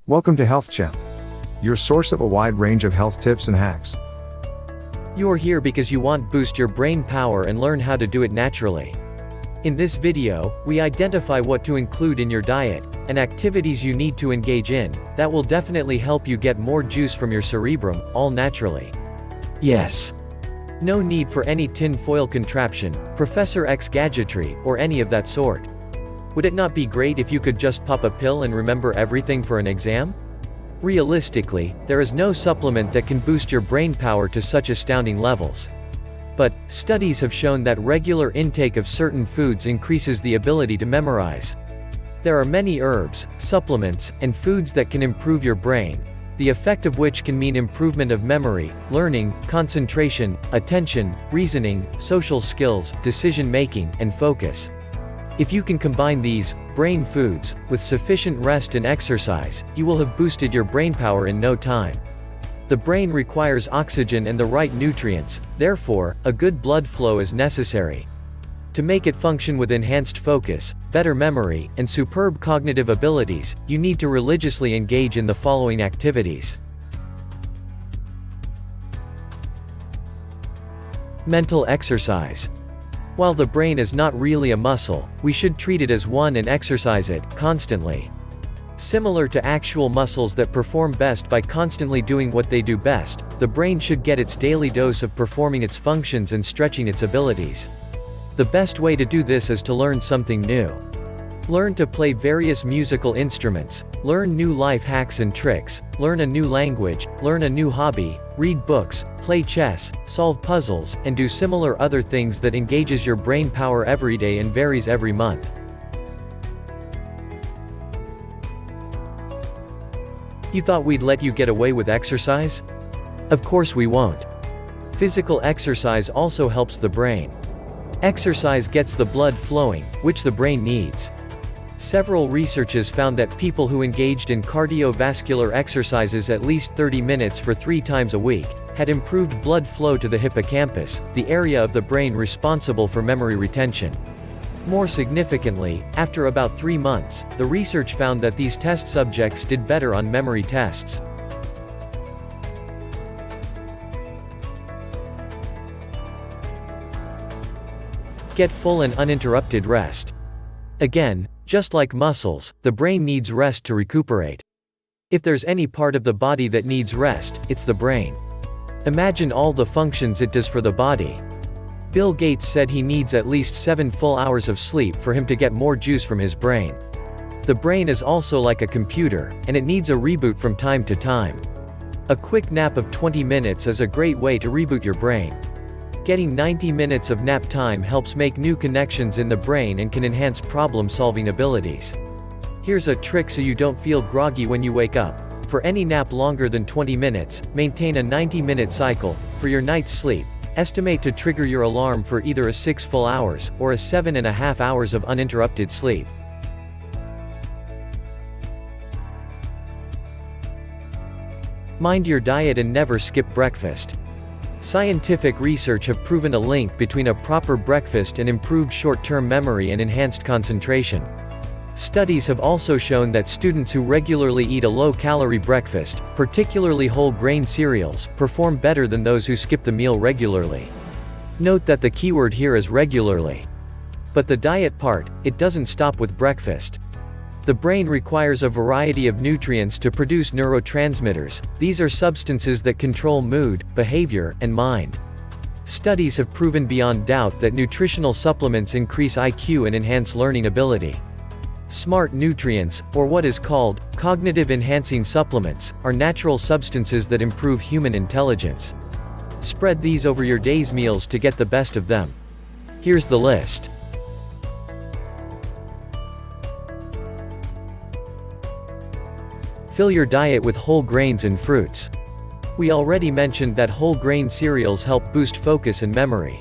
Welcome to Health Champ, your source of a wide range of health tips and hacks. You're here because you want to boost your brain power and learn how to do it naturally. In this video, we identify what to include in your diet, and activities you need to engage in, that will definitely help you get more juice from your cerebrum, all naturally. Yes. No need for any tin-foil contraption, Professor X gadgetry, or any of that sort. Would it not be great if you could just pop a pill and remember everything for an exam? Realistically, there is no supplement that can boost your brain power to such astounding levels. But, studies have shown that regular intake of certain foods increases the ability to memorize. There are many herbs, supplements, and foods that can improve your brain, the effect of which can mean improvement of memory, learning, concentration, attention, reasoning, social skills, decision-making, and focus. If you can combine these brain foods with sufficient rest and exercise, you will have boosted your brain power in no time. The brain requires oxygen and the right nutrients, therefore, a good blood flow is necessary. To make it function with enhanced focus, better memory, and superb cognitive abilities, you need to religiously engage in the following activities. Mental exercise. While the brain is not really a muscle, we should treat it as one and exercise it, constantly. Similar to actual muscles that perform best by constantly doing what they do best, the brain should get its daily dose of performing its functions and stretching its abilities. The best way to do this is to learn something new. Learn to play various musical instruments, learn new life hacks and tricks, learn a new language, learn a new hobby, read books, play chess, solve puzzles, and do similar other things that engages your brain power every day and varies every month. You thought we'd let you get away with exercise? Of course we won't. Physical exercise also helps the brain. Exercise gets the blood flowing, which the brain needs. Several researches found that people who engaged in cardiovascular exercises at least 30 minutes for 3 times a week, had improved blood flow to the hippocampus, the area of the brain responsible for memory retention. More significantly, after about 3 months, the research found that these test subjects did better on memory tests. Get full and uninterrupted rest. Again, just like muscles, the brain needs rest to recuperate. If there's any part of the body that needs rest, it's the brain. Imagine all the functions it does for the body. Bill Gates said he needs at least 7 full hours of sleep for him to get more juice from his brain. The brain is also like a computer, and it needs a reboot from time to time. A quick nap of 20 minutes is a great way to reboot your brain. Getting 90 minutes of nap time helps make new connections in the brain and can enhance problem-solving abilities. Here's a trick so you don't feel groggy when you wake up. For any nap longer than 20 minutes, maintain a 90-minute cycle. For your night's sleep, estimate to trigger your alarm for either a 6 full hours, or a 7.5 hours of uninterrupted sleep. Mind your diet and never skip breakfast. Scientific research have proven a link between a proper breakfast and improved short-term memory and enhanced concentration. Studies have also shown that students who regularly eat a low-calorie breakfast, particularly whole-grain cereals, perform better than those who skip the meal regularly. Note that the keyword here is regularly. But the diet part, it doesn't stop with breakfast. The brain requires a variety of nutrients to produce neurotransmitters. These are substances that control mood, behavior, and mind. Studies have proven beyond doubt that nutritional supplements increase IQ and enhance learning ability. Smart nutrients, or what is called cognitive-enhancing supplements, are natural substances that improve human intelligence. Spread these over your day's meals to get the best of them. Here's the list. Fill your diet with whole grains and fruits. We already mentioned that whole grain cereals help boost focus and memory.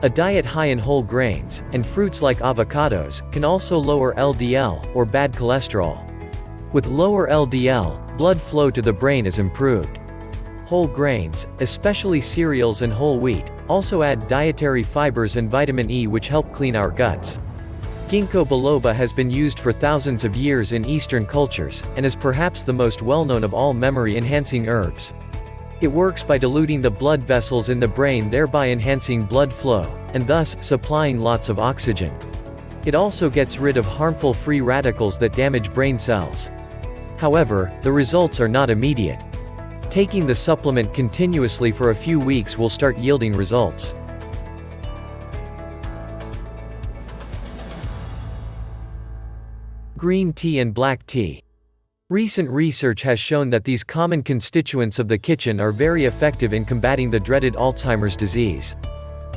A diet high in whole grains, and fruits like avocados, can also lower LDL, or bad cholesterol. With lower LDL, blood flow to the brain is improved. Whole grains, especially cereals and whole wheat, also add dietary fibers and vitamin E which help clean our guts. Ginkgo biloba has been used for thousands of years in Eastern cultures, and is perhaps the most well-known of all memory-enhancing herbs. It works by diluting the blood vessels in the brain, thereby enhancing blood flow, and thus, supplying lots of oxygen. It also gets rid of harmful free radicals that damage brain cells. However, the results are not immediate. Taking the supplement continuously for a few weeks will start yielding results. Green tea and black tea. Recent research has shown that these common constituents of the kitchen are very effective in combating the dreaded Alzheimer's disease.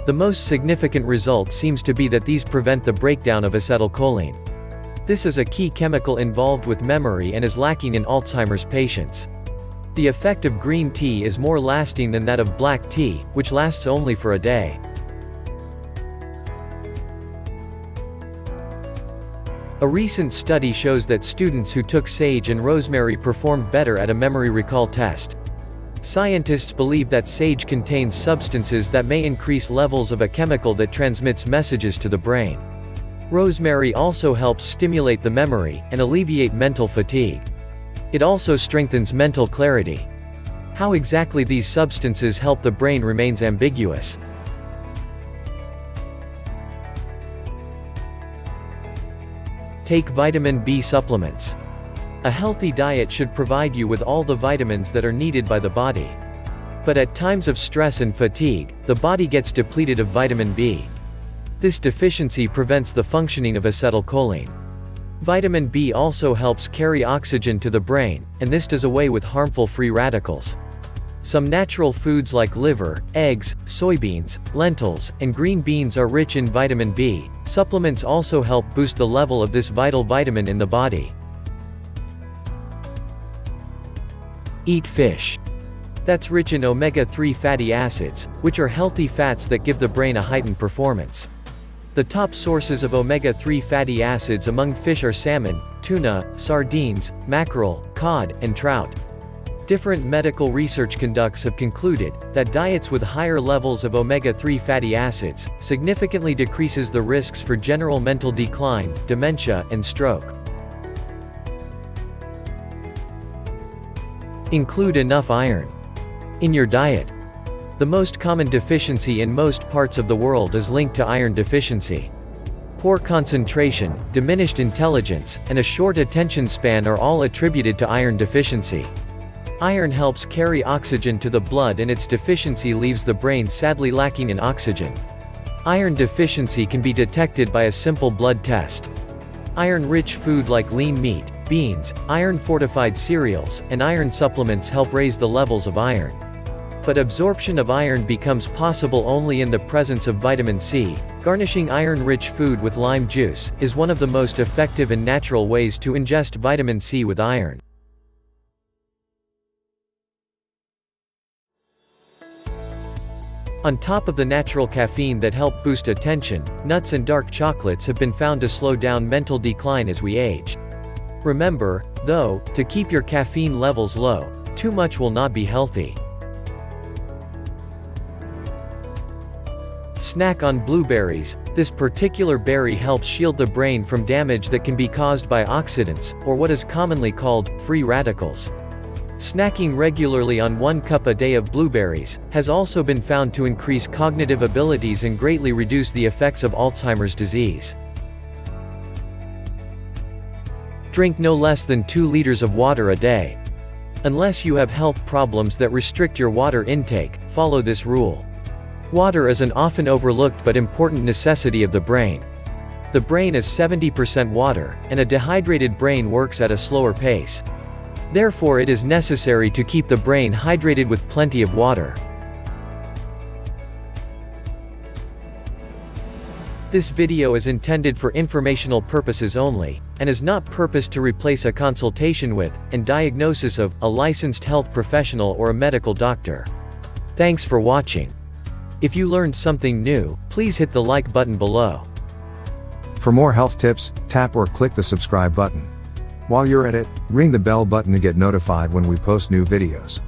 The most significant result seems to be that these prevent the breakdown of acetylcholine. This is a key chemical involved with memory and is lacking in Alzheimer's patients. The effect of green tea is more lasting than that of black tea, which lasts only for a day. A recent study shows that students who took sage and rosemary performed better at a memory recall test. Scientists believe that sage contains substances that may increase levels of a chemical that transmits messages to the brain. Rosemary also helps stimulate the memory and alleviate mental fatigue. It also strengthens mental clarity. How exactly these substances help the brain remains ambiguous. Take vitamin B supplements. A healthy diet should provide you with all the vitamins that are needed by the body. But at times of stress and fatigue, the body gets depleted of vitamin B. This deficiency prevents the functioning of acetylcholine. Vitamin B also helps carry oxygen to the brain, and this does away with harmful free radicals. Some natural foods like liver, eggs, soybeans, lentils, and green beans are rich in vitamin B. Supplements also help boost the level of this vital vitamin in the body. Eat fish. That's rich in omega-3 fatty acids, which are healthy fats that give the brain a heightened performance. The top sources of omega-3 fatty acids among fish are salmon, tuna, sardines, mackerel, cod, and trout. Different medical research conducts have concluded that diets with higher levels of omega-3 fatty acids significantly decreases the risks for general mental decline, dementia, and stroke. Include enough iron in your diet. The most common deficiency in most parts of the world is linked to iron deficiency. Poor concentration, diminished intelligence, and a short attention span are all attributed to iron deficiency. Iron helps carry oxygen to the blood, and its deficiency leaves the brain sadly lacking in oxygen. Iron deficiency can be detected by a simple blood test. Iron-rich food like lean meat, beans, iron-fortified cereals, and iron supplements help raise the levels of iron. But absorption of iron becomes possible only in the presence of vitamin C. Garnishing iron-rich food with lime juice is one of the most effective and natural ways to ingest vitamin C with iron. On top of the natural caffeine that help boost attention, nuts and dark chocolates have been found to slow down mental decline as we age. Remember, though, to keep your caffeine levels low. Too much will not be healthy. Snack on blueberries. This particular berry helps shield the brain from damage that can be caused by oxidants, or what is commonly called free radicals. Snacking regularly on 1 cup a day of blueberries has also been found to increase cognitive abilities and greatly reduce the effects of Alzheimer's disease. Drink no less than 2 liters of water a day. Unless you have health problems that restrict your water intake, follow this rule. Water is an often overlooked but important necessity of the brain. The brain is 70% water, and a dehydrated brain works at a slower pace. Therefore, it is necessary to keep the brain hydrated with plenty of water. This video is intended for informational purposes only, and is not purposed to replace a consultation with, and diagnosis of, a licensed health professional or a medical doctor. Thanks for watching. If you learned something new, please hit the like button below. For more health tips, tap or click the subscribe button. While you're at it, ring the bell button to get notified when we post new videos.